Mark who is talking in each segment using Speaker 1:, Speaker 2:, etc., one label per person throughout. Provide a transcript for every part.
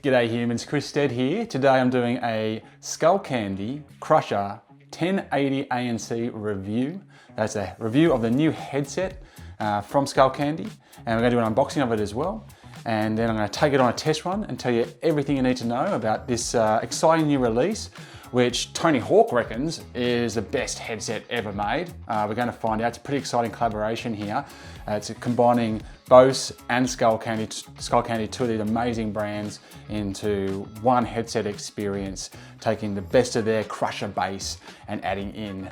Speaker 1: G'day humans, Chris Stead here. Today I'm doing a Skullcandy Crusher 1080 ANC review. That's a review of the new headset from Skullcandy, and we're going to do an unboxing of it as well. And then I'm going to take it on a test run and tell you everything you need to know about this exciting new release, which Tony Hawk reckons is the best headset ever made. We're going to find out. It's a pretty exciting collaboration here. It's combining Bose and Skullcandy, two of these amazing brands, into one headset experience, taking the best of their Crusher bass and adding in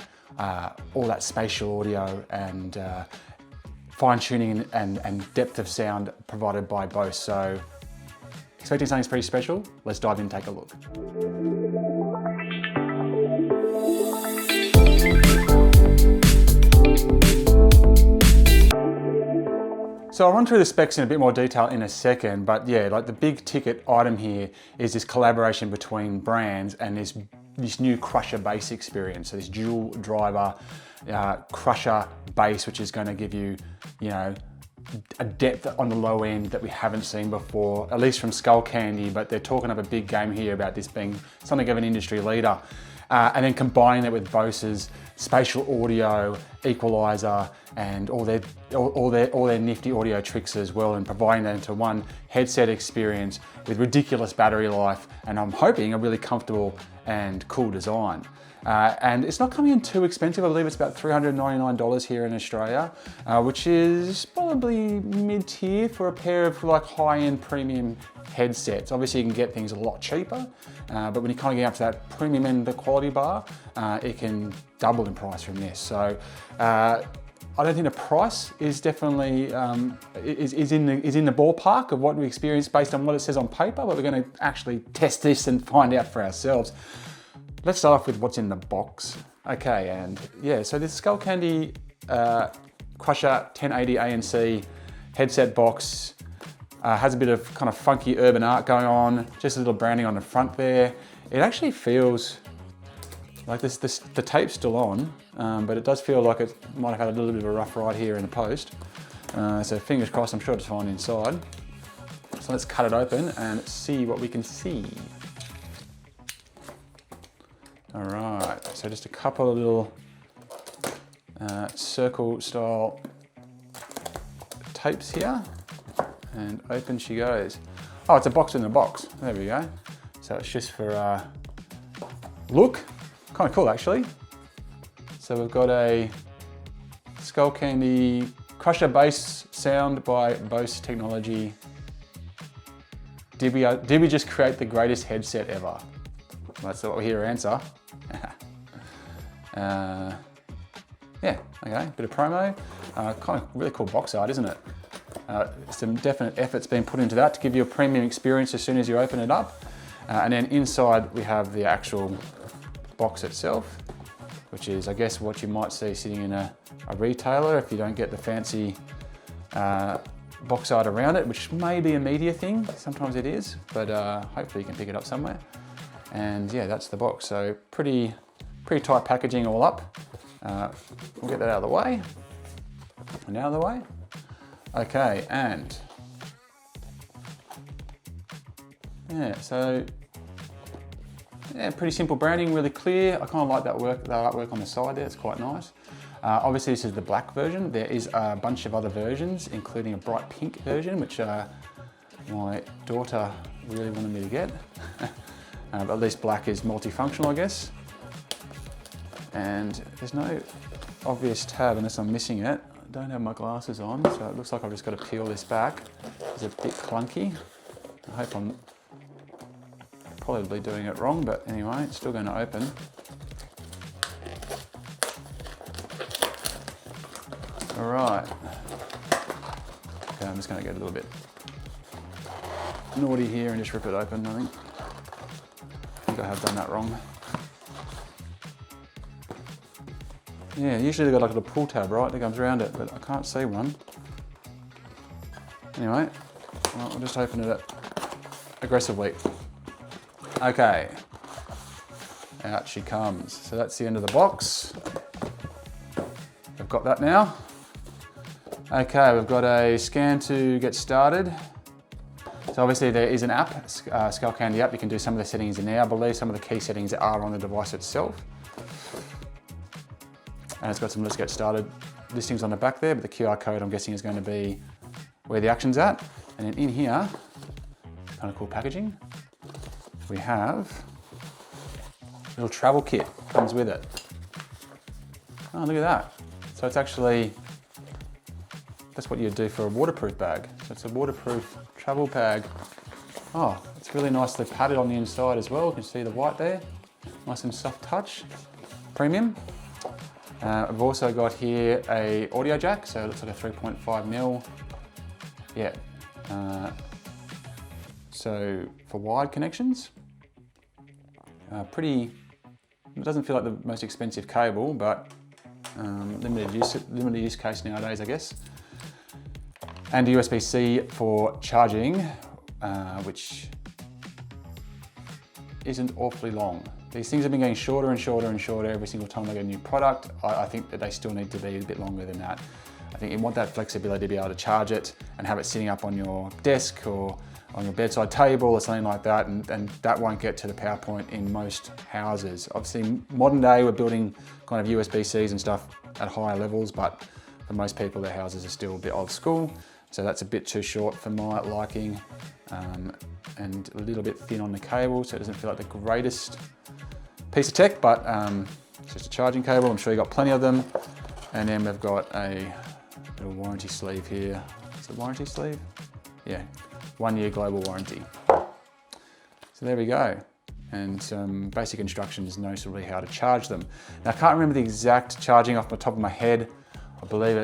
Speaker 1: all that spatial audio and fine-tuning and depth of sound provided by Bose. So, expecting something pretty special? Let's dive in and take a look. So I'll run through the specs in a bit more detail in a second, but yeah, like the big ticket item here is this collaboration between brands and this new Crusher bass experience. So this dual driver Crusher bass, which is going to give you, a depth on the low end that we haven't seen before, at least from Skullcandy, but they're talking up a big game here about this being something of an industry leader. And then combining it with Bose's spatial audio, equalizer, and all their nifty audio tricks as well, and providing that into one headset experience with ridiculous battery life, and I'm hoping a really comfortable and cool design. And it's not coming in too expensive. I believe it's about $399 here in Australia, which is probably mid-tier for a pair of like high-end premium headsets. Obviously you can get things a lot cheaper, but when you kind of get up to that premium end of the quality bar, it can double in price from this. So I don't think the price is definitely is in the ballpark of what we experience based on what it says on paper, but we're going to actually test this and find out for ourselves. Let's start off with what's in the box. Okay, and yeah, so this Skullcandy Crusher 1080 ANC headset box has a bit of kind of funky urban art going on, just a little branding on the front there. It actually feels like the tape's still on, but it does feel like it might have had a little bit of a rough ride here in the post. So fingers crossed, I'm sure it's fine inside. So let's cut it open and see what we can see. All right, so just a couple of little circle style tapes here, and open she goes. Oh, it's a box in a box. There we go. So it's just for look. Kind of cool actually. So we've got a Skullcandy Crusher bass sound by Bose Technology. Did we just create the greatest headset ever? That's what we hear answer. Yeah, okay, bit of promo. Kind of really cool box art, isn't it? Some definite effort's been put into that to give you a premium experience as soon as you open it up. And then inside we have the actual box itself, which is, I guess, what you might see sitting in a retailer if you don't get the fancy box art around it, which may be a media thing. Sometimes it is, but hopefully you can pick it up somewhere. And yeah, that's the box. So pretty tight packaging all up. We'll get that out of the way. And out of the way. Okay, and yeah, so yeah, pretty simple branding, really clear. I kind of like that artwork on the side there. It's quite nice. Obviously, this is the black version. There is a bunch of other versions, including a bright pink version, which my daughter really wanted me to get. But at least black is multifunctional, I guess. And there's no obvious tab unless I'm missing it. I don't have my glasses on, so it looks like I've just got to peel this back. It's a bit clunky. I hope I'm probably doing it wrong, but anyway, it's still going to open. All right. Okay, I'm just going to get a little bit naughty here and just rip it open, I think. I have done that wrong. Yeah, usually they've got like a little pull tab, right, that comes around it, but I can't see one. Anyway, well, I'll just open it up aggressively. Okay, out she comes. So that's the end of the box. I've got that now. Okay, we've got a scan to get started. So So obviously there is an app, Skullcandy app. You can do some of the settings in there. I believe some of the key settings are on the device itself. And it's got some let's get started listings on the back there, but the QR code I'm guessing is going to be where the action's at. And then in here, kind of cool packaging, we have a little travel kit, comes with it. Oh, look at that. So it's actually, that's what you'd do for a waterproof bag. So it's a waterproof travel bag. Oh, it's really nicely padded on the inside as well. You can see the white there. Nice and soft touch, premium. I've also got here a audio jack, so it looks like a 3.5mm. Yeah. So for wired connections, it doesn't feel like the most expensive cable, but limited use case nowadays, I guess. And a USB-C for charging, which isn't awfully long. These things have been getting shorter and shorter and shorter every single time they get a new product. I think that they still need to be a bit longer than that. I think you want that flexibility to be able to charge it and have it sitting up on your desk or on your bedside table or something like that, and that won't get to the power point in most houses. Obviously, modern day, we're building kind of USB-Cs and stuff at higher levels, but for most people, their houses are still a bit old school. So that's a bit too short for my liking, and a little bit thin on the cable, so it doesn't feel like the greatest piece of tech, but it's just a charging cable. I'm sure you've got plenty of them. And then we've got a little warranty sleeve here. Is it a warranty sleeve? Yeah, 1 year global warranty. So there we go. And some basic instructions noticeably how to charge them. Now I can't remember the exact charging off the top of my head. I believe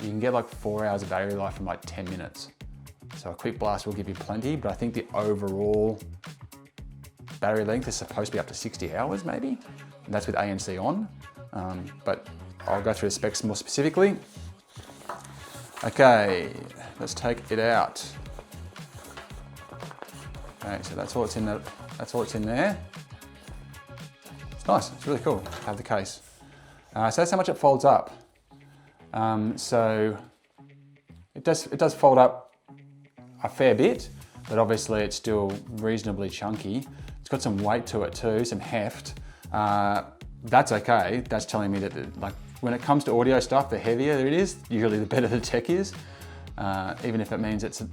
Speaker 1: you can get like 4 hours of battery life from like 10 minutes. So a quick blast will give you plenty, but I think the overall battery length is supposed to be up to 60 hours maybe. And that's with ANC on, but I'll go through the specs more specifically. Okay, let's take it out. Okay, so that's all it's in there. It's nice, it's really cool to have the case. So that's how much it folds up. So it does fold up a fair bit, but obviously it's still reasonably chunky. It's got some weight to it too, some heft. That's okay. That's telling me that like when it comes to audio stuff, the heavier it is, usually the better the tech is. Even if it means it's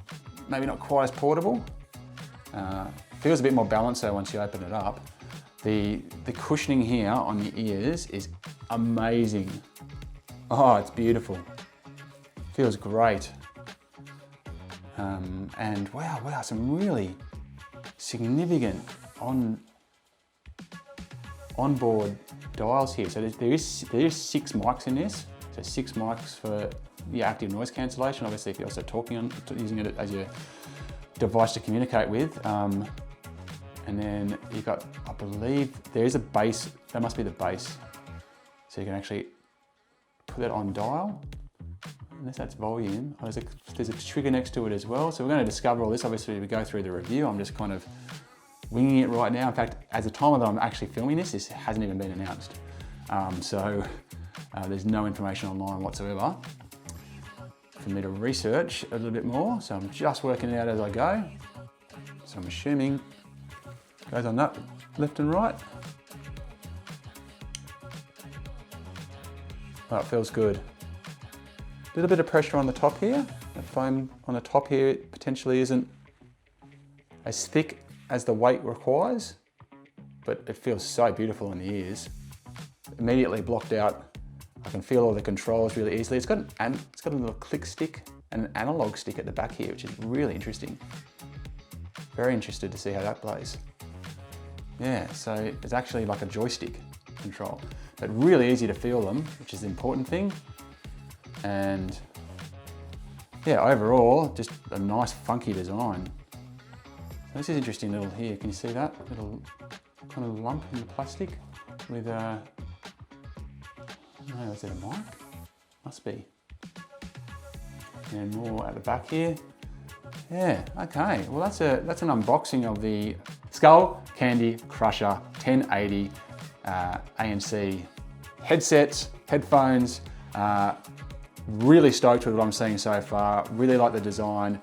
Speaker 1: maybe not quite as portable. Feels a bit more balanced though once you open it up. The cushioning here on the ears is amazing. Oh, it's beautiful. Feels great. And wow, some really significant onboard dials here. So there is 6 mics in this. So 6 mics for the active noise cancellation. Obviously, if you're also using it as your device to communicate with. And then you've got, I believe there is a bass. That must be the bass. So you can actually put that on dial. Unless that's volume. Oh, there's a trigger next to it as well. So we're going to discover all this. Obviously, we go through the review. I'm just kind of winging it right now. In fact, at the time that I'm actually filming this hasn't even been announced. So there's no information online whatsoever for me to research a little bit more. So I'm just working it out as I go. So I'm assuming it goes on that left and right. Oh, it feels good. A little bit of pressure on the top here. The foam on the top here potentially isn't as thick as the weight requires, but it feels so beautiful in the ears. Immediately blocked out. I can feel all the controls really easily. It's got a little click stick and an analog stick at the back here, which is really interesting. Very interested to see how that plays. Yeah, so it's actually like a joystick control, but really easy to feel them, which is the important thing. And yeah, overall, just a nice funky design. So this is interesting little here. Can you see that little kind of lump in the plastic with no, is it a mic? Must be. And more at the back here. Yeah, okay. Well, that's an unboxing of the Skullcandy Crusher 1080 ANC headsets, headphones. Really stoked with what I'm seeing so far. Really like the design.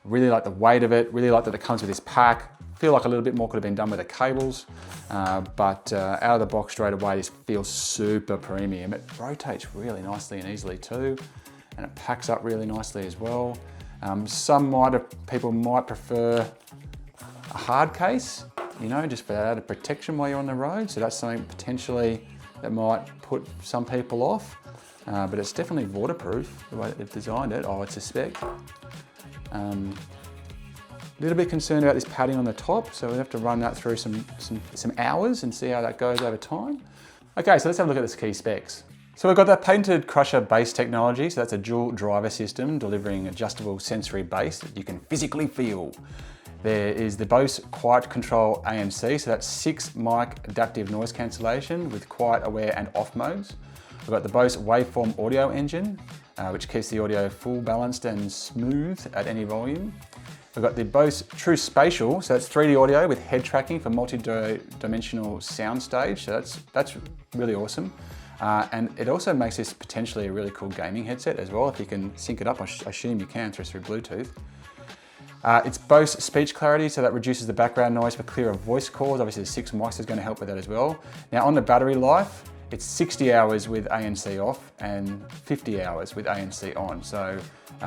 Speaker 1: Really like the weight of it, really like that it comes with this pack. Feel like a little bit more could have been done with the cables, but out of the box straight away, this feels super premium. It rotates really nicely and easily too, and it packs up really nicely as well. People might prefer a hard case, you know, just for added protection while you're on the road. So that's something potentially that might put some people off, but it's definitely waterproof the way that they've designed it, I would suspect. A little bit concerned about this padding on the top, so we'll have to run that through some hours and see how that goes over time. Okay, so let's have a look at the key specs. So we've got that patented Crusher bass technology, so that's a dual driver system delivering adjustable sensory bass that you can physically feel. There is the Bose Quiet Control ANC, so that's 6 mic adaptive noise cancellation with quiet, aware and off modes. We've got the Bose waveform audio engine, which keeps the audio full balanced and smooth at any volume. We've got the Bose True Spatial, so that's 3D audio with head tracking for multi-dimensional soundstage, so that's really awesome. And it also makes this potentially a really cool gaming headset as well, if you can sync it up. I assume you can through Bluetooth. It's Bose Speech Clarity, so that reduces the background noise for clearer voice calls. Obviously the 6 mics is going to help with that as well. Now on the battery life, it's 60 hours with ANC off and 50 hours with ANC on, so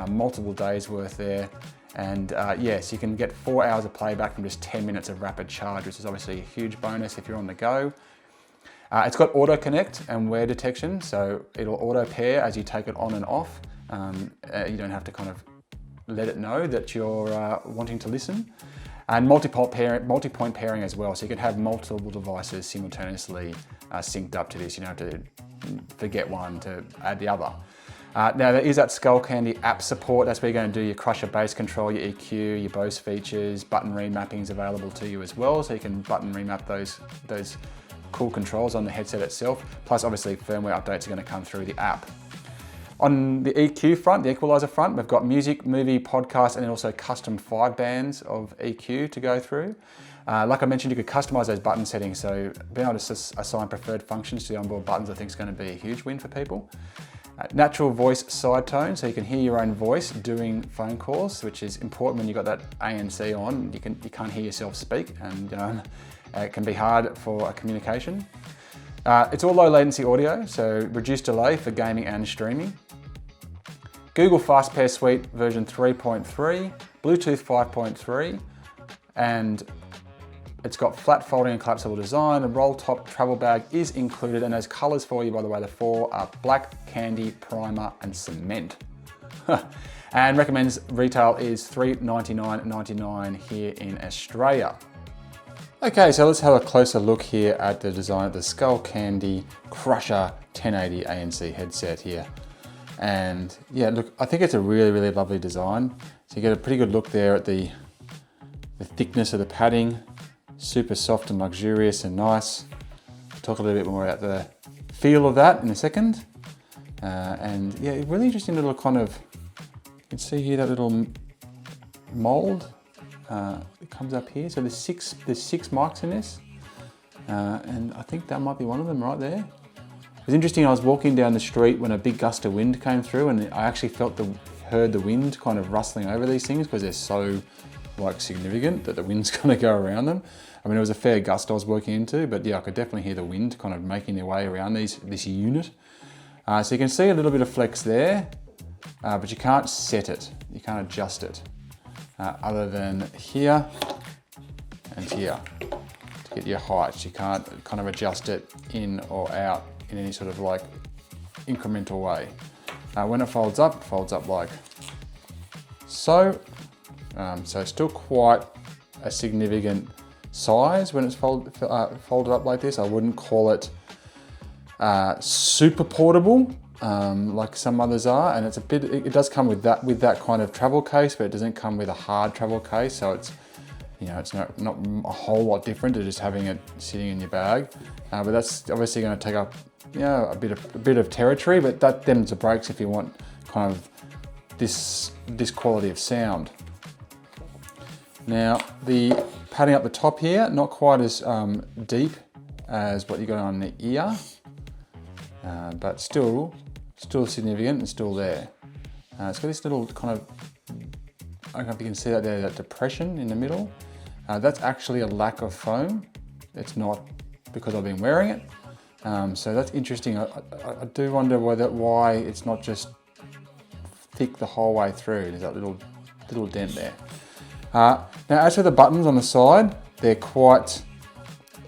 Speaker 1: multiple days worth there. And yes, you can get 4 hours of playback from just 10 minutes of rapid charge, which is obviously a huge bonus if you're on the go. It's got auto connect and wear detection, so it'll auto pair as you take it on and off. You don't have to kind of let it know that you're wanting to listen. And multi-point pairing as well, so you can have multiple devices simultaneously synced up to this. You don't have to forget one to add the other. Now there is that Skullcandy app support. That's where you're going to do your Crusher bass control, your EQ, your Bose features. Button remapping is available to you as well, so you can button remap those cool controls on the headset itself. Plus obviously firmware updates are going to come through the app. On the EQ front, the equalizer front, we've got music, movie, podcast, and then also custom 5 bands of EQ to go through. Like I mentioned, you could customize those button settings, so being able to assign preferred functions to the onboard buttons I think is going to be a huge win for people. Natural voice side tone, so you can hear your own voice doing phone calls, which is important when you've got that ANC on. You can't hear yourself speak, and you know, it can be hard for a communication. It's all low latency audio, so reduced delay for gaming and streaming. Google Fast Pair Suite version 3.3, Bluetooth 5.3, and it's got flat folding and collapsible design. A roll top travel bag is included, and there's colors for you, by the way. The 4 are black, candy, primer, and cement. And recommends retail is $399.99 here in Australia. Okay, so let's have a closer look here at the design of the Skullcandy Crusher 1080 ANC headset here. And yeah, look, I think it's a really, really lovely design. So you get a pretty good look there at the thickness of the padding. Super soft and luxurious and nice. I'll talk a little bit more about the feel of that in a second. And yeah, really interesting little kind of, you can see here that little mold. It comes up here. So there's six mics in this. And I think that might be one of them right there. It was interesting, I was walking down the street when a big gust of wind came through, and I actually heard the wind kind of rustling over these things because they're so significant that the wind's gonna go around them. I mean, it was a fair gust I was working into, but yeah, I could definitely hear the wind kind of making their way around this unit. So you can see a little bit of flex there, but you can't set it, you can't adjust it, other than here and here to get your height. You can't kind of adjust it in or out in any sort of incremental way. When it folds up like so. So still quite a significant size when it's folded up like this. I wouldn't call it super portable like some others are, and it does come with that kind of travel case, but it doesn't come with a hard travel case. So it's it's not a whole lot different to just having it sitting in your bag. But that's obviously going to take up a bit of territory. But that them's the breaks if you want kind of this quality of sound. Now the padding up the top here, not quite as deep as what you got on the ear, but still significant and still there. It's got this little kind of I don't know if you can see that there, that depression in the middle. That's actually a lack of foam. It's not because I've been wearing it. So that's interesting. I do wonder why it's not just thick the whole way through. There's that little dent there. Now as for the buttons on the side, they're quite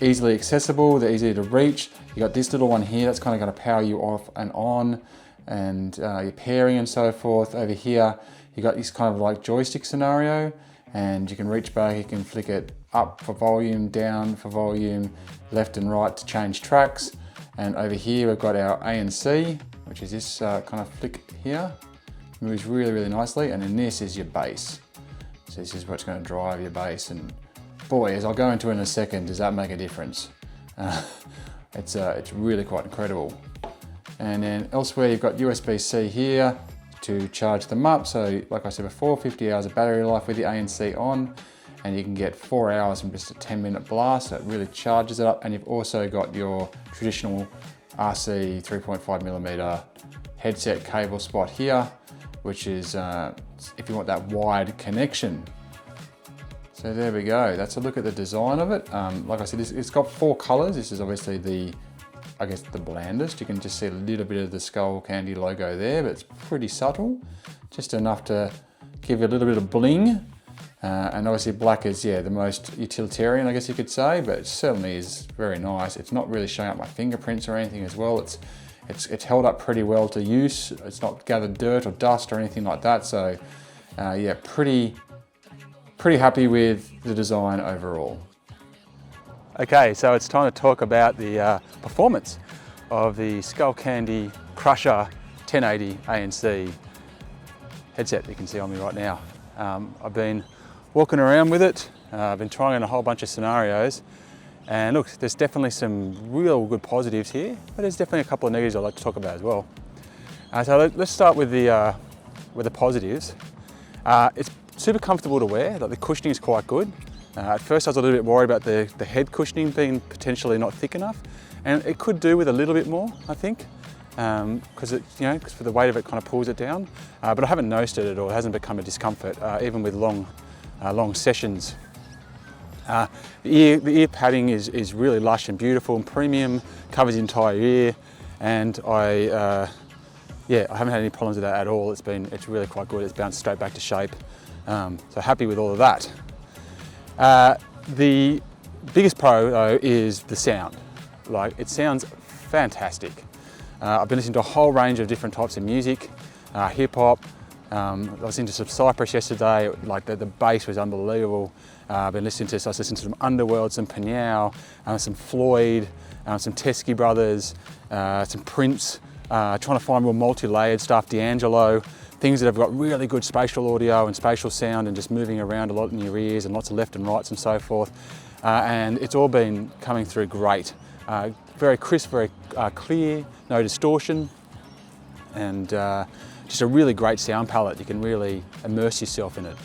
Speaker 1: easily accessible, they're easy to reach. You got this little one here that's kind of going to power you off and on, and your pairing and so forth. Over here you got this kind of like joystick scenario, and you can reach back, you can flick it up for volume, down for volume, left and right to change tracks. And over here we've got our ANC, which is this kind of flick here. Moves really, really nicely. And then this is your bass. So this is what's going to drive your bass. And boy, as I'll go into in a second, does that make a difference. It's really quite incredible. And then elsewhere you've got USB-C here to charge them up. So like I said before, 50 hours of battery life with the ANC on. And you can get 4 hours from just a 10-minute blast. So it really charges it up. And you've also got your traditional RC 3.5mm headset cable spot here, which is if you want that wide connection. So there we go. That's a look at the design of it. Like I said, it's got 4 colors. This is obviously the blandest. You can just see a little bit of the Skullcandy logo there, but it's pretty subtle. Just enough to give you a little bit of bling. And obviously black is, yeah, the most utilitarian, I guess you could say, but it certainly is very nice. It's not really showing up my fingerprints or anything as well. It's held up pretty well to use. It's not gathered dirt or dust or anything like that. So yeah, pretty happy with the design overall. Okay, so it's time to talk about the performance of the Skullcandy Crusher 1080 ANC headset that you can see on me right now. I've been walking around with it. I've been trying in a whole bunch of scenarios, and look, there's definitely some real good positives here, but there's definitely a couple of negatives I'd like to talk about as well. So let's start with the positives. It's super comfortable to wear. Like, the cushioning is quite good. At first I was a little bit worried about the head cushioning being potentially not thick enough, and it could do with a little bit more, I think. Because for the weight of it kind of pulls it down, but I haven't noticed it at all. It hasn't become a discomfort, even with long sessions. The ear padding is really lush and beautiful and premium, covers the entire ear, and I haven't had any problems with that at all. It's really quite good. It's bounced straight back to shape, so happy with all of that. The biggest pro though is the sound. Like, it sounds fantastic. I've been listening to a whole range of different types of music, hip hop. I was into some Cypress yesterday. Like, the bass was unbelievable. I was listening to some Underworld, some Panyao, some Floyd, some Teskey Brothers, some Prince. Trying to find more multi-layered stuff, D'Angelo, things that have got really good spatial audio and spatial sound and just moving around a lot in your ears, and lots of left and rights and so forth. And it's all been coming through great. Very crisp, very clear, no distortion, and just a really great sound palette. You can really immerse yourself in it.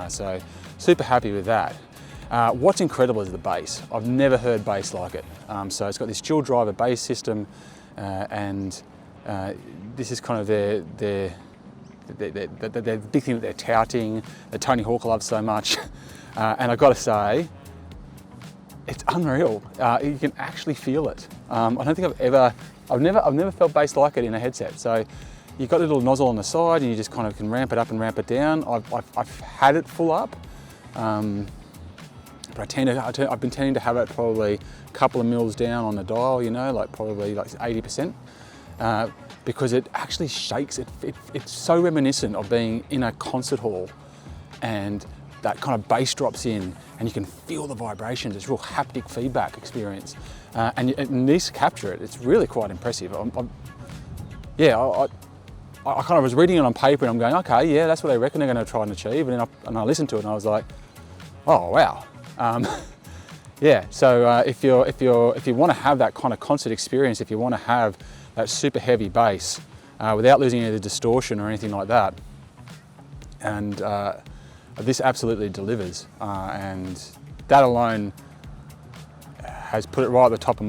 Speaker 1: So super happy with that. What's incredible is the bass. I've never heard bass like it. So it's got this dual driver bass system, and this is kind of their big thing that they're touting, that Tony Hawk loves so much. And I've got to say, it's unreal. You can actually feel it. I don't think I've never felt bass like it in a headset. So you've got a little nozzle on the side, and you just kind of can ramp it up and ramp it down. I've had it full up, but I've been tending to have it probably a couple of mils down on the dial. Like probably like 80%, because it actually shakes. It's so reminiscent of being in a concert hall, and that kind of bass drops in and you can feel the vibrations. It's real haptic feedback experience, and these capture it. It's really quite impressive. I kind of was reading it on paper and I'm going, okay, yeah, that's what they reckon they're going to try and achieve. And then I listened to it and I was like, oh wow. Yeah. So if you want to have that kind of concert experience, if you want to have that super heavy bass without losing any of the distortion or anything like that, and this absolutely delivers, and that alone has put it right at the top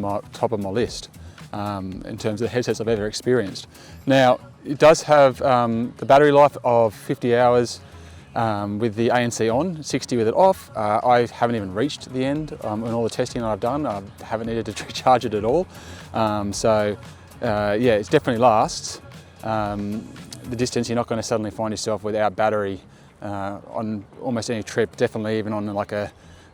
Speaker 1: of my list in terms of the headsets I've ever experienced. Now, it does have the battery life of 50 hours, with the ANC on, 60 with it off. I haven't even reached the end in all the testing that I've done. I haven't needed to recharge it at all. Yeah, it definitely lasts. The distance, you're not going to suddenly find yourself without battery on almost any trip, definitely even on like a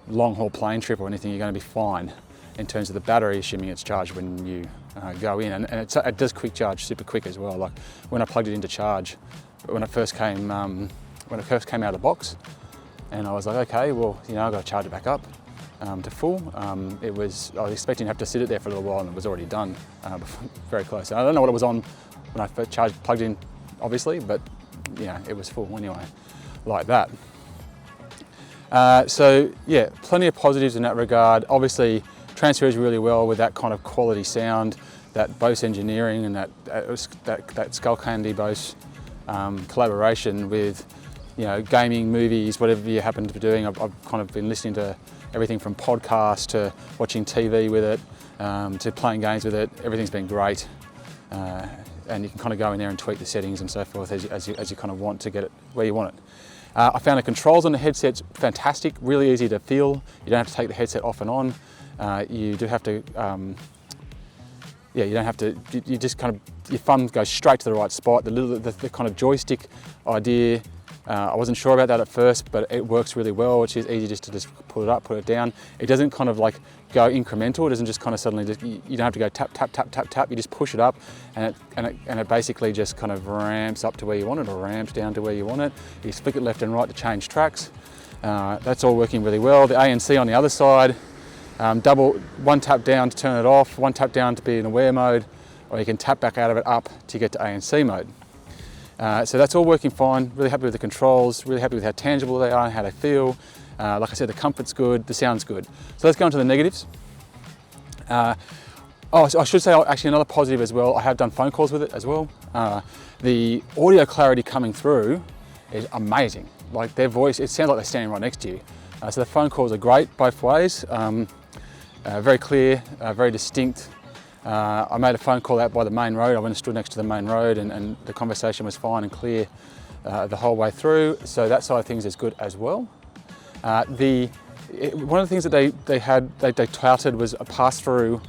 Speaker 1: long haul plane trip or anything, you're going to be fine in terms of the battery, assuming it's charged when you go in. And it does quick charge super quick as well. Like when I plugged it into charge, when it first came out of the box, and I was like, okay, well, you know, I've got to charge it back up to full. I was expecting to have to sit it there for a little while, and it was already done, very close. And I don't know what it was on when I first plugged in, obviously, but yeah, it was full anyway, like that. So yeah, plenty of positives in that regard. Obviously, transfers really well with that kind of quality sound, that Bose engineering, and that Skullcandy Bose collaboration with, you know, gaming, movies, whatever you happen to be doing. I've kind of been listening to everything from podcasts to watching TV with it, to playing games with it. Everything's been great. And you can kind of go in there and tweak the settings and so forth as you kind of want to get it where you want it. I found the controls on the headset's fantastic, really easy to feel. You don't have to take the headset off and on. You do have to, you don't have to, you just kind of, your thumb goes straight to the right spot. The kind of joystick idea, I wasn't sure about that at first, but it works really well. It's easy just to put it up, put it down. It doesn't kind of like go incremental. It doesn't just kind of suddenly, you don't have to go tap, tap, tap, tap, tap. You just push it up, and it basically just kind of ramps up to where you want it, or ramps down to where you want it. You just flick it left and right to change tracks. That's all working really well. The ANC on the other side, one tap down to turn it off, one tap down to be in aware mode, or you can tap back out of it up to get to ANC mode. So that's all working fine. Really happy with the controls, really happy with how tangible they are and how they feel. Like I said, the comfort's good, the sound's good. So let's go on to the negatives. So I should say actually another positive as well, I have done phone calls with it as well. The audio clarity coming through is amazing. Like their voice, it sounds like they're standing right next to you. So the phone calls are great both ways. Very clear, very distinct. I made a phone call out by the main road. I went and stood next to the main road, and the conversation was fine and clear the whole way through. So that side of things is good as well. One of the things that they touted was a pass-through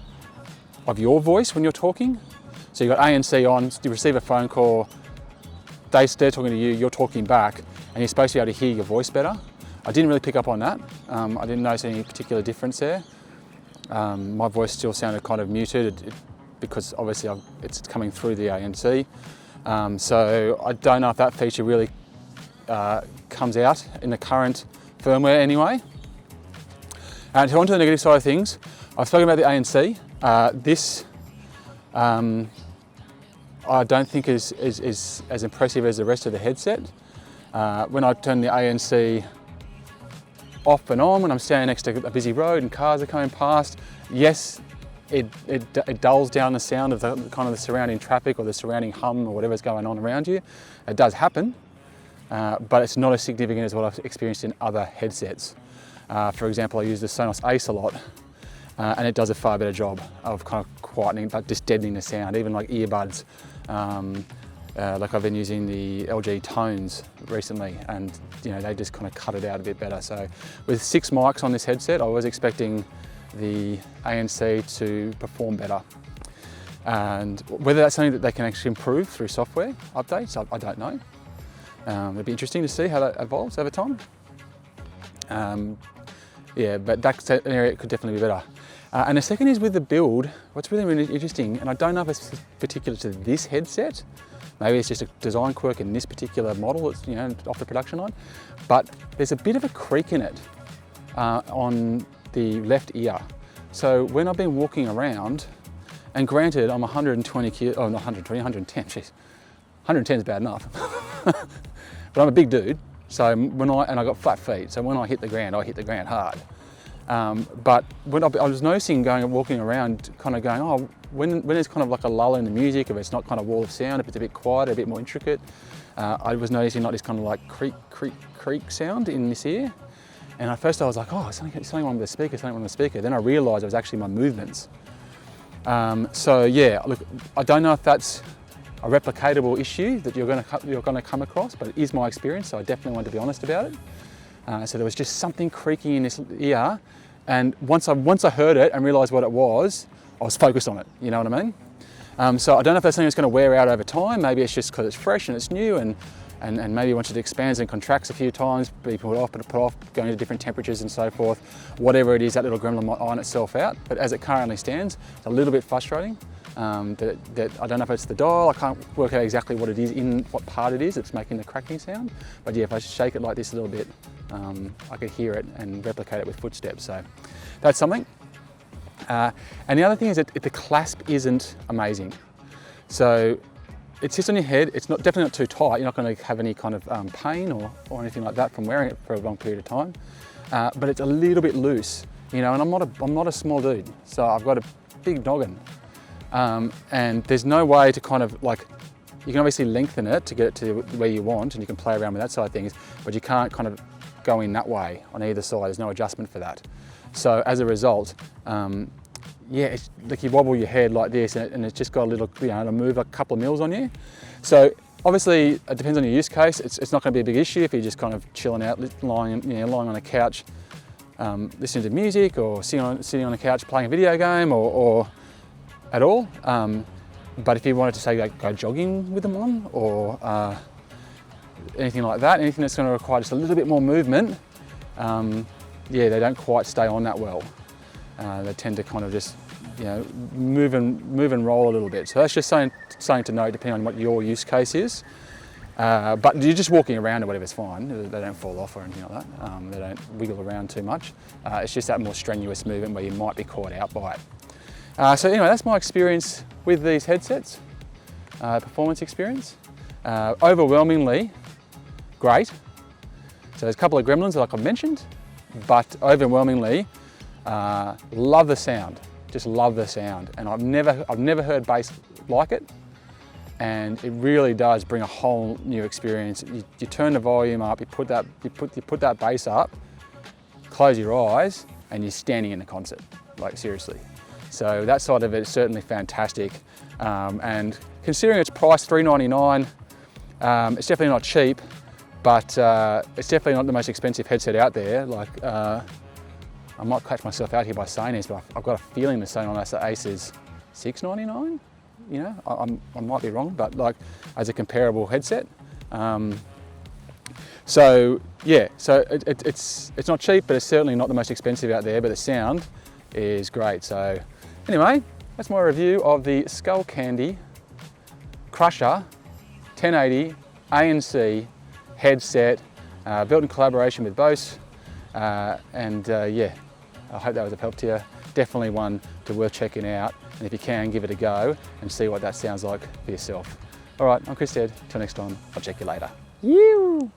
Speaker 1: of your voice when you're talking. So you've got ANC on, you receive a phone call, they're talking to you, you're talking back, and you're supposed to be able to hear your voice better. I didn't really pick up on that. I didn't notice any particular difference there. My voice still sounded kind of muted because obviously it's coming through the ANC. So I don't know if that feature really comes out in the current firmware anyway. And on to the negative side of things, I've spoken about the ANC. This I don't think is as impressive as the rest of the headset. When I turn the ANC off and on when I'm standing next to a busy road and cars are coming past, yes, it dulls down the sound of the kind of the surrounding traffic or the surrounding hum or whatever's going on around you. It does happen, but it's not as significant as what I've experienced in other headsets. For example, I use the Sonos Ace a lot, and it does a far better job of kind of quietening, but just deadening the sound, even like earbuds. Like I've been using the LG Tones recently, and you know, they just kind of cut it out a bit better. So with 6 mics on this headset, I was expecting the ANC to perform better. And whether that's something that they can actually improve through software updates, I don't know. It'd be interesting to see how that evolves over time. Yeah, but that's an area it could definitely be better. And the second is with the build. What's really, really interesting, and I don't know if it's particular to this headset, maybe it's just a design quirk in this particular model that's, you know, off the production line, but there's a bit of a creak in it on the left ear. So when I've been walking around, and granted I'm 120 kilo, oh not 120, 110, jeez. 110 is bad enough. But I'm a big dude, so and I got flat feet, so when I hit the ground hard. But when I was noticing walking around, kind of going, oh, when there's kind of like a lull in the music, if it's not kind of wall of sound, if it's a bit quieter, a bit more intricate, I was noticing like this kind of like creak, creak, creak sound in this ear. And at first I was like, oh, something wrong with the speaker, something wrong with the speaker. Then I realised it was actually my movements. So yeah, look, I don't know if that's a replicatable issue that you're going to come across, but it is my experience, so I definitely want to be honest about it. So there was just something creaking in this ear, and once I heard it and realised what it was, I was focused on it. You know what I mean? So I don't know if that's something that's going to wear out over time. Maybe it's just because it's fresh and it's new, and maybe once it expands and contracts a few times, be put off, going to different temperatures and so forth. Whatever it is, that little gremlin might iron itself out. But as it currently stands, it's a little bit frustrating. That I don't know if it's the dial. I can't work out exactly what it is, in what part it is that's making the cracking sound. But yeah, if I shake it like this a little bit, I could hear it and replicate it with footsteps. So that's something. And the other thing is that the clasp isn't amazing. So it sits on your head. It's definitely not too tight. You're not going to have any kind of pain or anything like that from wearing it for a long period of time. But it's a little bit loose, you know. And I'm not a small dude, so I've got a big noggin. And there's no way to kind of like, you can obviously lengthen it to get it to where you want, and you can play around with that side of things, but you can't kind of go in that way on either side. There's no adjustment for that. So as a result, yeah, it's like you wobble your head like this, and it's just got a little, you know, it'll move a couple of mils on you. So obviously it depends on your use case. It's not going to be a big issue if you're just kind of chilling out, lying on a couch, listening to music, or sitting on a couch playing a video game, or at all. But if you wanted to say like, go jogging with them on, or anything like that, anything that's going to require just a little bit more movement, yeah, they don't quite stay on that well. They tend to kind of just, you know, move and roll a little bit. So that's just something to note, depending on what your use case is. But you're just walking around or whatever, it's fine. They don't fall off or anything like that. They don't wiggle around too much. It's just that more strenuous movement where you might be caught out by it. So anyway, that's my experience with these headsets, performance experience. Overwhelmingly great. So there's a couple of gremlins like I've mentioned, but overwhelmingly love the sound. Just love the sound, and I've never heard bass like it, and it really does bring a whole new experience. You turn the volume up, you put that bass up, close your eyes, and you're standing in the concert, like seriously. So that side of it is certainly fantastic, and considering its price, $399, it's definitely not cheap, but it's definitely not the most expensive headset out there. Like, I might catch myself out here by saying this, but I've got a feeling the Sonos Ace is $699. You know, I might be wrong, but like as a comparable headset. So yeah, so it's not cheap, but it's certainly not the most expensive out there. But the sound is great. So anyway, that's my review of the Skullcandy Crusher 1080 ANC headset, built in collaboration with Bose, and yeah, I hope that was of help to you. Definitely one worth checking out, and if you can, give it a go and see what that sounds like for yourself. All right, I'm Chris Ed. Till next time, I'll check you later. You.